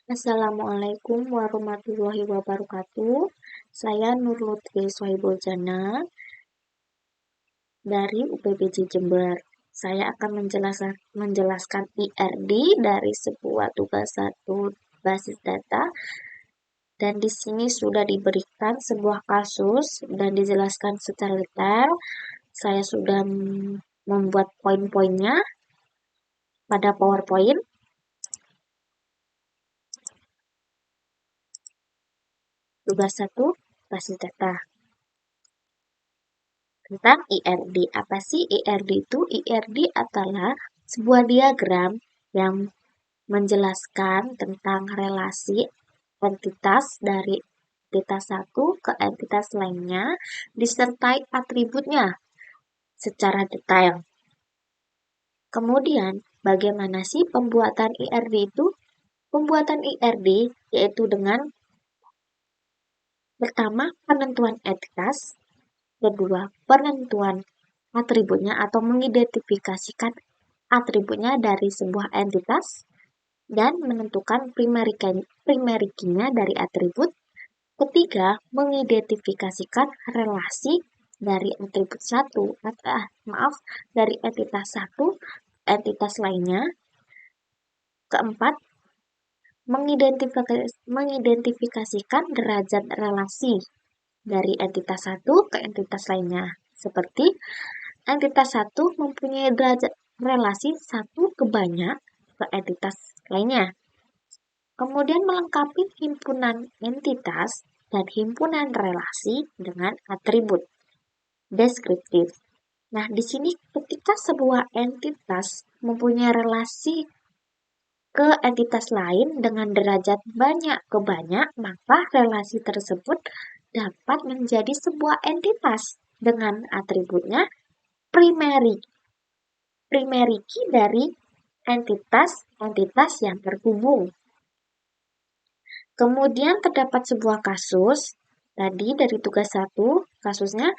Assalamualaikum warahmatullahi wabarakatuh. Saya Nur Lutfi Sohibul Jana dari UPBJ Jember. Saya akan menjelaskan IRD dari sebuah tugas satu basis data, dan di sini sudah diberikan sebuah kasus dan dijelaskan secara detail. Saya sudah membuat poin-poinnya pada PowerPoint. Tugas 1 basis data. Tentang IRD. Apa sih IRD itu? IRD adalah sebuah diagram yang menjelaskan tentang relasi entitas dari entitas satu ke entitas lainnya disertai atributnya secara detail. Kemudian, bagaimana sih pembuatan IRD itu? Pembuatan IRD yaitu dengan pertama penentuan entitas, kedua, penentuan atributnya atau mengidentifikasikan atributnya dari sebuah entitas dan menentukan primary key-nya dari atribut. Ketiga, mengidentifikasikan relasi dari atribut dari entitas satu entitas lainnya. Keempat, mengidentifikasikan derajat relasi dari entitas satu ke entitas lainnya. Seperti entitas satu mempunyai derajat relasi satu ke banyak ke entitas lainnya. Kemudian melengkapi himpunan entitas dan himpunan relasi dengan atribut deskriptif. Nah, di sini ketika sebuah entitas mempunyai relasi ke entitas lain dengan derajat banyak ke banyak, maka relasi tersebut dapat menjadi sebuah entitas dengan atributnya primary key dari entitas yang terhubung. Kemudian terdapat sebuah kasus, tadi dari tugas 1, kasusnya,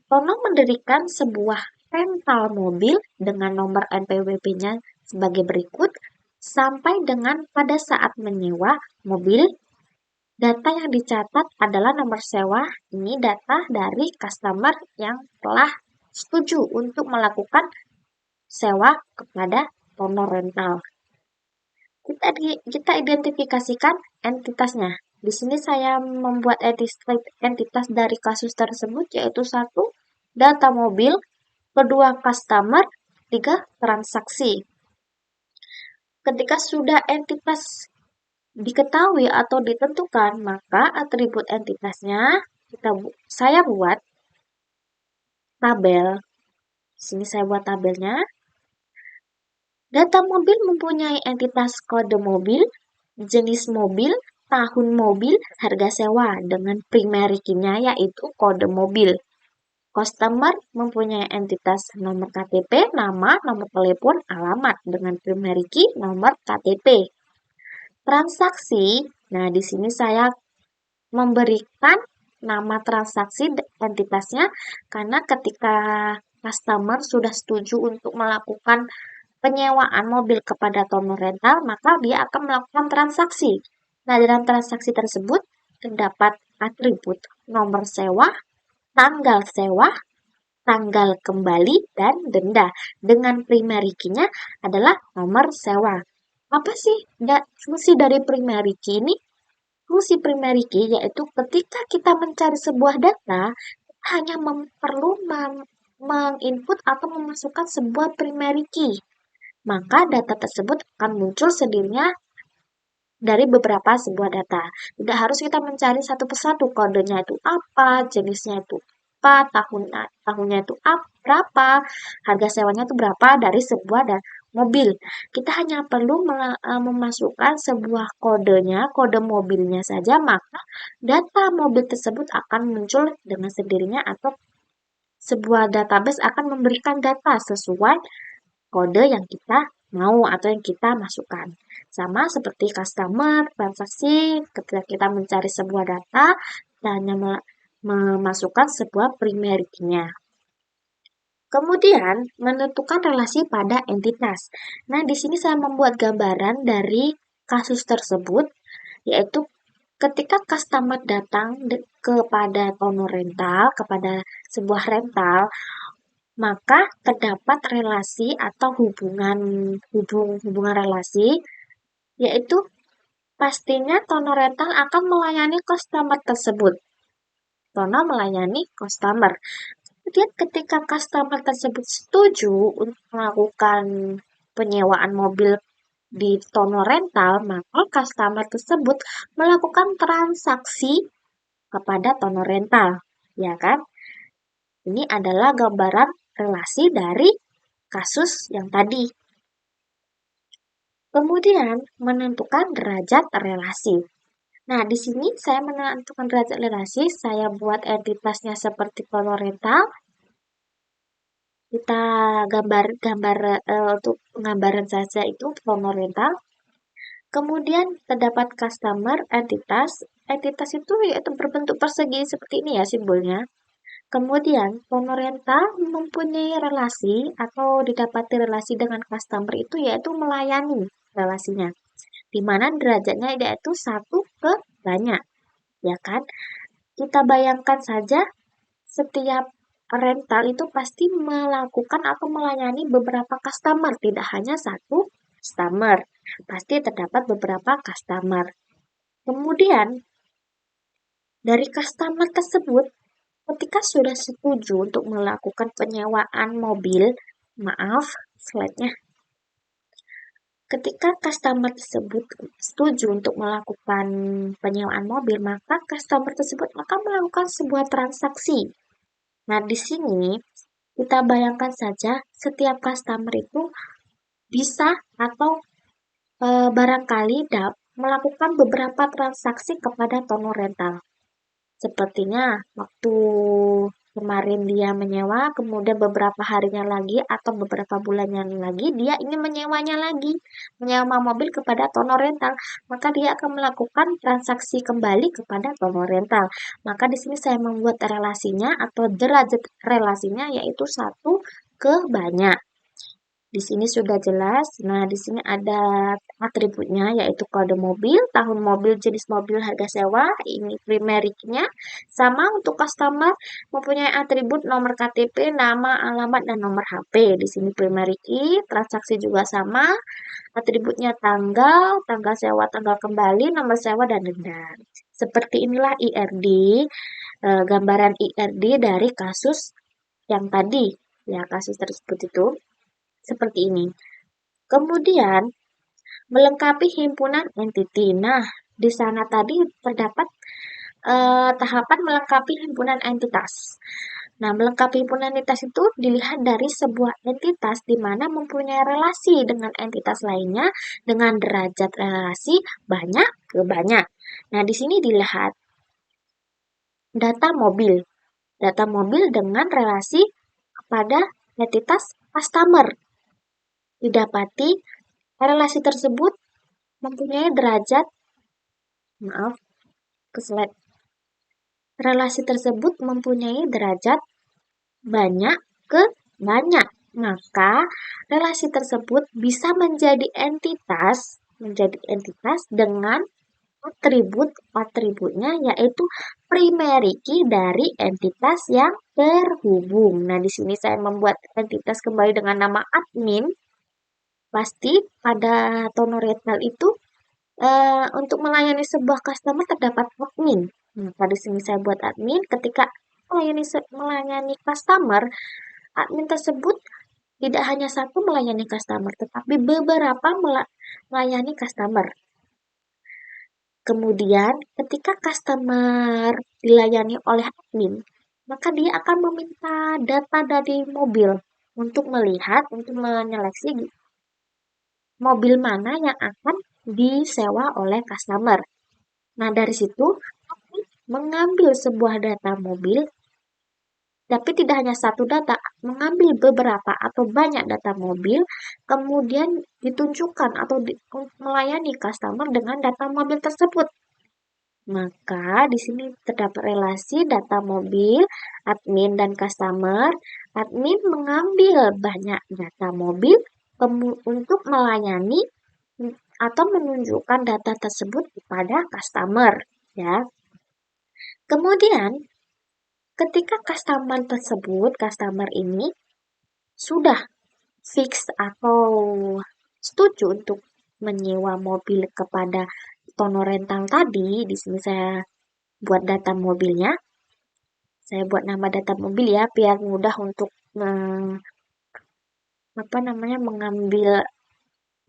Tono mendirikan sebuah rental mobil dengan nomor NPWP-nya sebagai berikut, sampai dengan pada saat menyewa mobil, data yang dicatat adalah nomor sewa, ini data dari customer yang telah setuju untuk melakukan sewa kepada Tono Rental. Kita identifikasikan entitasnya. Di sini saya membuat entitas dari kasus tersebut, yaitu 1, data mobil, kedua, customer, 3, transaksi. Ketika sudah entitas diketahui atau ditentukan, maka atribut entitasnya saya buat tabel. Di sini saya buat tabelnya. Data mobil mempunyai entitas kode mobil, jenis mobil, tahun mobil, harga sewa dengan primary key-nya yaitu kode mobil. Customer mempunyai entitas nomor KTP, nama, nomor telepon, alamat dengan primary key nomor KTP. Transaksi, nah di sini saya memberikan nama transaksi entitasnya karena ketika customer sudah setuju untuk melakukan penyewaan mobil kepada Tono Rental, maka dia akan melakukan transaksi. Nah, dalam transaksi tersebut terdapat atribut nomor sewa, tanggal kembali, dan denda. Dengan primary key-nya adalah nomor sewa. Apa sih fungsi dari primary key ini? Fungsi primary key yaitu ketika kita mencari sebuah data, kita hanya perlu menginput atau memasukkan sebuah primary key. Maka data tersebut akan muncul sendirinya dari beberapa sebuah data. Tidak harus kita mencari satu persatu, kodenya itu apa, jenisnya itu apa, tahunnya itu berapa, harga sewanya itu berapa dari sebuah mobil. Kita hanya perlu memasukkan sebuah kodenya, kode mobilnya saja, maka data mobil tersebut akan muncul dengan sendirinya atau sebuah database akan memberikan data sesuai kode yang kita mau atau yang kita masukkan. Sama seperti customer, transaksi, ketika kita mencari sebuah data, kita hanya memasukkan sebuah primary key-nya. Kemudian, menentukan relasi pada entitas. Nah, di sini saya membuat gambaran dari kasus tersebut. yaitu ketika customer datang kepada Tono Rental, kepada sebuah rental, maka terdapat relasi atau hubungan relasi, yaitu pastinya Tono Rental akan melayani customer tersebut. Tono melayani customer. Kemudian ketika customer tersebut setuju untuk melakukan penyewaan mobil di Tono Rental, maka customer tersebut melakukan transaksi kepada Tono Rental, ya kan? Ini adalah gambaran relasi dari kasus yang tadi. Kemudian menentukan derajat relasi. Nah, di sini saya menentukan derajat relasi, saya buat entitasnya seperti Tono Rental. Kita gambar untuk penggambaran saja itu Tono Rental. Kemudian terdapat customer, entitas. Entitas itu yaitu berbentuk persegi seperti ini ya simbolnya. Kemudian Tono Rental mempunyai relasi atau didapati relasi dengan customer itu yaitu melayani relasinya. Di mana derajatnya yaitu 1 ke banyak. Ya kan? Kita bayangkan saja setiap rental itu pasti melakukan atau melayani beberapa customer, tidak hanya satu customer. Pasti terdapat beberapa customer. Kemudian, dari customer tersebut, ketika sudah setuju untuk melakukan penyewaan mobil, maaf, slide-nya. Ketika customer tersebut setuju untuk melakukan penyewaan mobil, maka customer tersebut akan melakukan sebuah transaksi. Nah, di sini kita bayangkan saja setiap customer itu bisa atau barangkali melakukan beberapa transaksi kepada Tono Rental. Sepertinya waktu kemarin dia menyewa, kemudian beberapa harinya lagi atau beberapa bulannya lagi dia ingin menyewanya lagi, menyewa mobil kepada Tono Rental, maka dia akan melakukan transaksi kembali kepada Tono Rental. Maka di sini saya membuat relasinya atau derajat relasinya yaitu 1 ke banyak. Di sini sudah jelas. Nah, di sini ada atributnya yaitu kode mobil, tahun mobil, jenis mobil, harga sewa, ini primeriknya. Sama untuk customer mempunyai atribut nomor KTP, nama, alamat, dan nomor HP. Di sini primeriki, transaksi juga sama. Atributnya tanggal, tanggal sewa, tanggal kembali, nomor sewa, dan denda. Seperti inilah IRD, gambaran IRD dari kasus yang tadi. Ya, kasus tersebut itu seperti ini. Kemudian, melengkapi himpunan entity. Nah, di sana tadi terdapat tahapan melengkapi himpunan entitas. Nah, melengkapi himpunan entitas itu dilihat dari sebuah entitas di mana mempunyai relasi dengan entitas lainnya dengan derajat relasi banyak ke banyak. Nah, di sini dilihat data mobil. Data mobil dengan relasi kepada entitas customer. Didapati relasi tersebut mempunyai derajat, maaf, ke slide. Relasi tersebut mempunyai derajat banyak ke banyak. Maka relasi tersebut bisa menjadi entitas dengan atributnya yaitu primary key dari entitas yang terhubung. Nah, di sini saya membuat entitas kembali dengan nama admin. Pasti pada Tono Rental itu untuk melayani sebuah customer terdapat admin. Nah, pada sini saya buat admin. Ketika melayani customer, admin tersebut tidak hanya satu melayani customer, tetapi beberapa melayani customer. Kemudian, ketika customer dilayani oleh admin, maka dia akan meminta data dari mobil untuk melihat, untuk menyeleksi mobil mana yang akan disewa oleh customer. Nah, dari situ mengambil sebuah data mobil, tapi tidak hanya satu data, mengambil beberapa atau banyak data mobil, kemudian ditunjukkan atau melayani customer dengan data mobil tersebut. Maka di sini terdapat relasi data mobil, admin dan customer. Admin mengambil banyak data mobil untuk melayani atau menunjukkan data tersebut kepada customer, ya. Kemudian, ketika customer ini sudah fix atau setuju untuk menyewa mobil kepada Tono Rental tadi, di sini saya buat data mobilnya, saya buat nama data mobil ya, biar mudah untuk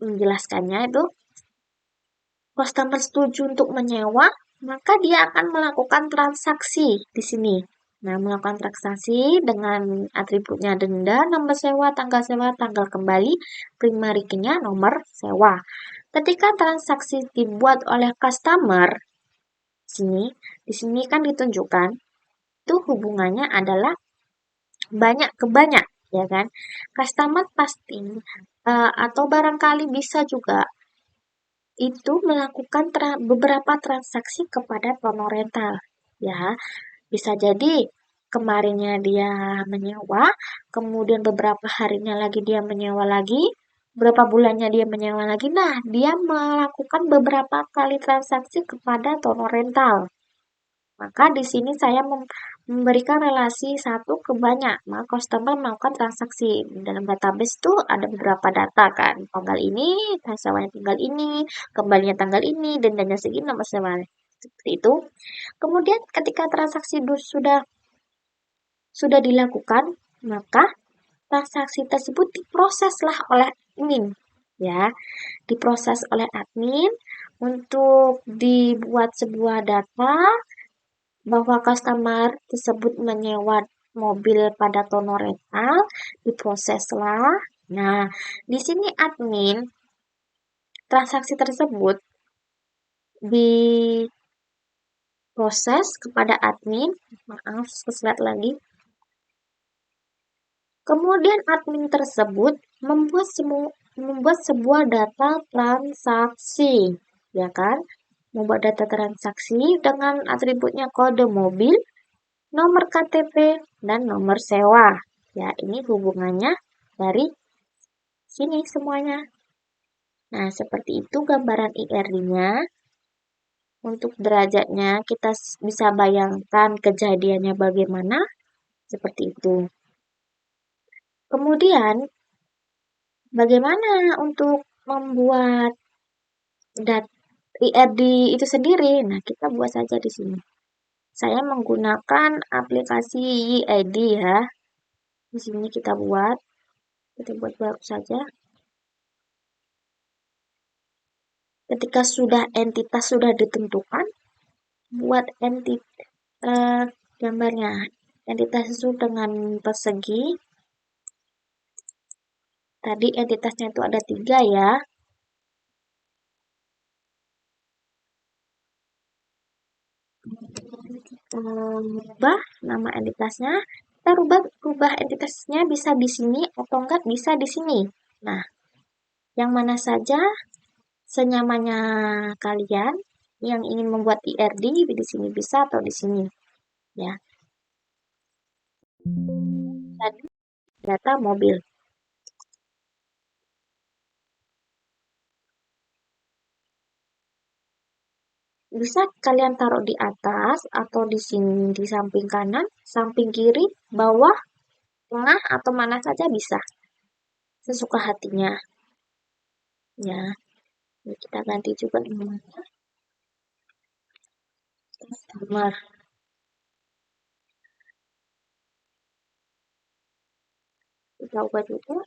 menjelaskannya itu. Customer setuju untuk menyewa, maka dia akan melakukan transaksi di sini. Nah, melakukan transaksi dengan atributnya denda, nomor sewa, tanggal kembali, primary key-nya nomor sewa. Ketika transaksi dibuat oleh customer, di sini kan ditunjukkan, itu hubungannya adalah banyak ke banyak, ya kan? Customer pasti atau barangkali bisa juga itu melakukan beberapa transaksi kepada Tono Rental. Ya, bisa jadi kemarinnya dia menyewa, kemudian beberapa harinya lagi dia menyewa lagi, berapa bulannya dia menyewa lagi. Nah, dia melakukan beberapa kali transaksi kepada Tono Rental. Maka di sini saya memberikan relasi satu ke banyak. Maka customer melakukan transaksi. Dalam database itu ada beberapa data kan. Tanggal ini, sewanya tanggal ini, kembalinya tanggal ini, dendanya segini, nomor sewanya. Seperti itu. Kemudian ketika transaksi sudah dilakukan, maka transaksi tersebut diproseslah oleh admin. Ya, diproses oleh admin untuk dibuat sebuah data bahwa customer tersebut menyewa mobil pada Tono Rental, diproseslah. Nah, di sini admin transaksi tersebut diproses kepada admin. Maaf, slide lagi. Kemudian admin tersebut membuat sebuah data transaksi, ya kan? Membuat data transaksi dengan atributnya kode mobil, nomor KTP, dan nomor sewa. Ya, ini hubungannya dari sini semuanya. Nah, seperti itu gambaran IRD-nya. Untuk derajatnya kita bisa bayangkan kejadiannya bagaimana. Seperti itu. Kemudian, bagaimana untuk membuat IRD itu sendiri? Nah, kita buat saja di sini. Saya menggunakan aplikasi YID ya. Di sini kita buat baru saja. Ketika entitas sudah ditentukan, buat gambarnya. Entitas itu dengan persegi. Tadi entitasnya itu ada 3 ya. Rubah nama entitasnya. Kita rubah entitasnya bisa di sini atau enggak bisa di sini. Nah, yang mana saja senyamannya kalian yang ingin membuat IRD di sini bisa atau di sini ya. Tadi data mobil. Bisa kalian taruh di atas atau di sini di samping kanan, samping kiri, bawah, tengah atau mana saja bisa. Sesuka hatinya. Ya. Ini kita ganti juga namanya. Customer. Kita ubah juga.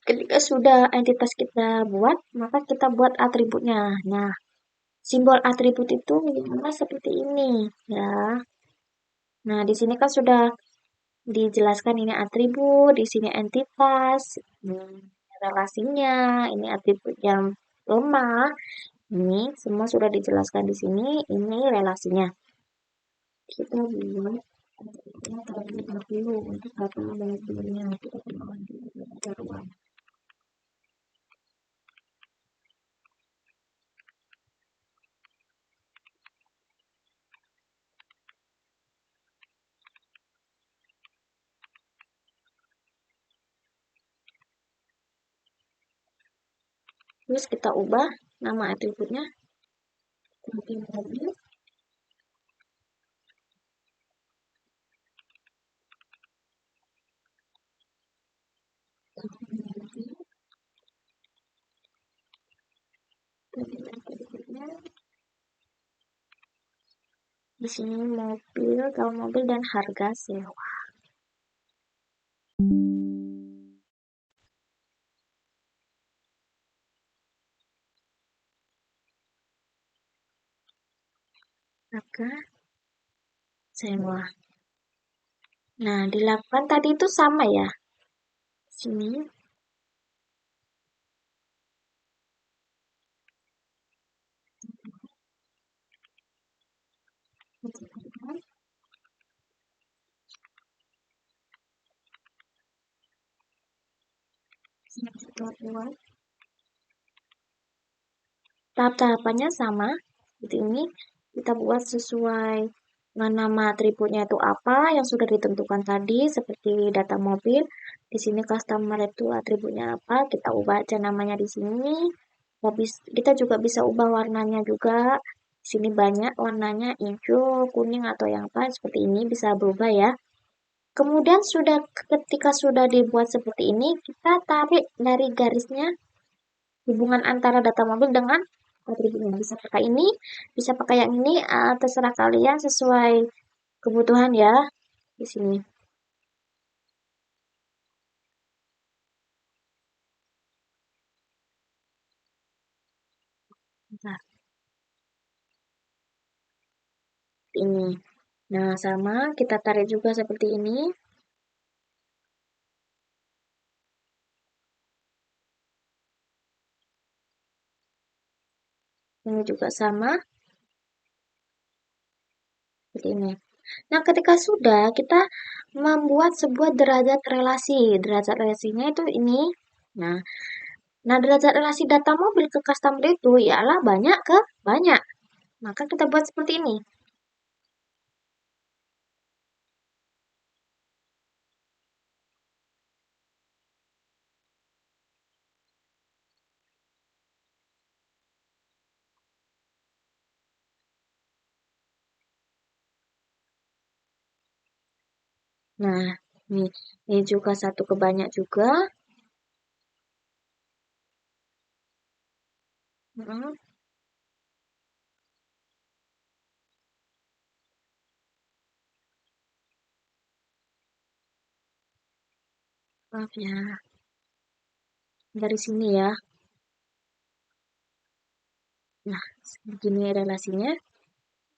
Ketika sudah entitas kita buat, maka kita buat atributnya. Nah, simbol atribut itu minimal seperti ini, ya. Nah, di sini kan sudah dijelaskan ini atribut, di sini entitas, relasinya, ini atribut yang lemah, ini semua sudah dijelaskan di sini, ini relasinya. Kita buat terlebih dahulu untuk data mobilnya, kita perlukan dulu. Terus kita ubah nama atributnya mobil mobil. Atributnya di sini mobil, kalau mobil dan harga sewa. Harga sewa. Nah, dilakukan tadi itu sama ya. Sini kita buat tahap-tahapannya sama. Seperti ini kita buat sesuai dengan nama atributnya itu apa yang sudah ditentukan tadi, seperti data mobil. Di sini customer itu atributnya apa, kita ubah aja namanya di sini. Habis kita juga bisa ubah warnanya juga. Di sini banyak warnanya, hijau, kuning atau yang apa seperti ini bisa berubah ya. Kemudian ketika sudah dibuat seperti ini, kita tarik dari garisnya hubungan antara data mobil dengan atributnya. Bisa pakai ini, bisa pakai yang ini, terserah kalian sesuai kebutuhan ya di sini. Nah, ini. Nah, sama kita tarik juga seperti ini. Ini juga sama seperti ini. Nah, ketika sudah kita membuat sebuah derajat relasi. Derajat relasinya itu ini. Nah, derajat relasi data mobil ke customer itu ialah banyak ke banyak. Maka kita buat seperti ini. Nah, ini juga satu ke banyak juga. Mm, maaf ya, dari sini ya. Nah, begini relasinya.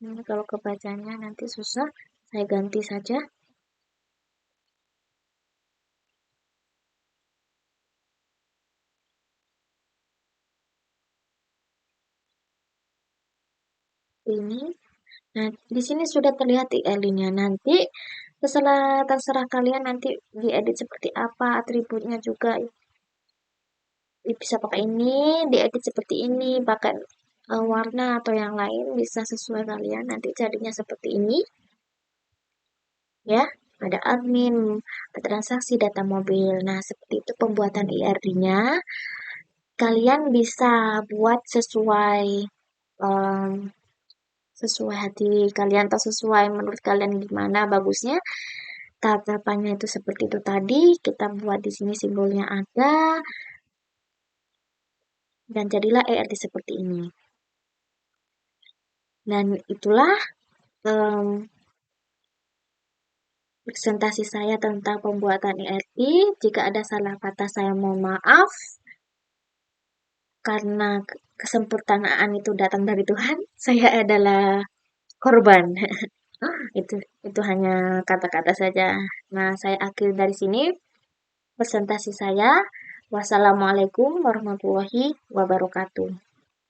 Ini kalau kebacanya nanti susah, saya ganti saja. Ini. Nah, di sini sudah terlihat IL-nya. Nanti terserah kalian nanti diedit seperti apa atributnya juga. Bisa pakai ini, diedit seperti ini, pakai warna atau yang lain bisa sesuai kalian. Nanti jadinya seperti ini. Ya, ada admin, ada transaksi data mobil. Nah, seperti itu pembuatan IRD-nya. Kalian bisa buat em, sesuai hati kalian atau sesuai menurut kalian gimana bagusnya. Tatapannya itu seperti itu tadi. Kita buat di sini simbolnya ada dan jadilah IRD seperti ini. Dan itulah em, presentasi saya tentang pembuatan IRD. Jika ada salah kata saya mohon maaf. Karena kesempurnaan itu datang dari Tuhan, saya adalah korban. itu itu hanya kata-kata saja. Nah, saya akhiri dari sini presentasi saya. Wassalamualaikum warahmatullahi wabarakatuh.